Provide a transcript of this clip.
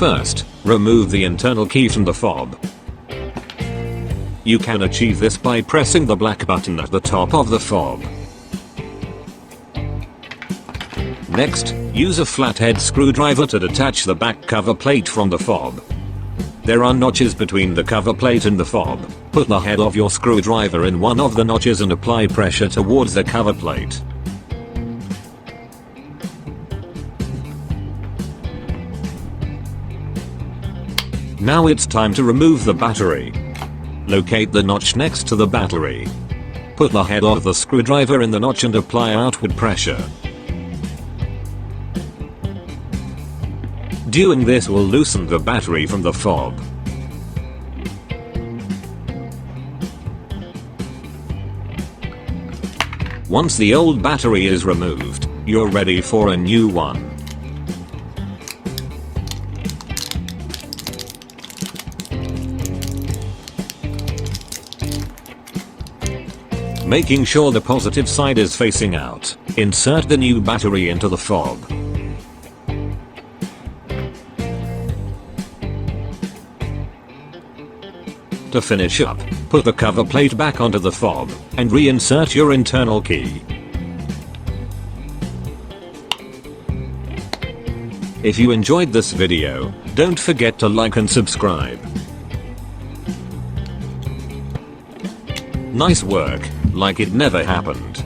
First, remove the internal key from the fob. You can achieve this by pressing the black button at the top of the fob. Next, use a flathead screwdriver to detach the back cover plate from the fob. There are notches between the cover plate and the fob. Put the head of your screwdriver in one of the notches and apply pressure towards the cover plate. Now it's time to remove the battery. Locate the notch next to the battery. Put the head of the screwdriver in the notch and apply outward pressure. Doing this will loosen the battery from the fob. Once the old battery is removed, you're ready for a new one. Making sure the positive side is facing out, insert the new battery into the fob. To finish up, put the cover plate back onto the fob, and reinsert your internal key. If you enjoyed this video, don't forget to like and subscribe. Nice work, like it never happened.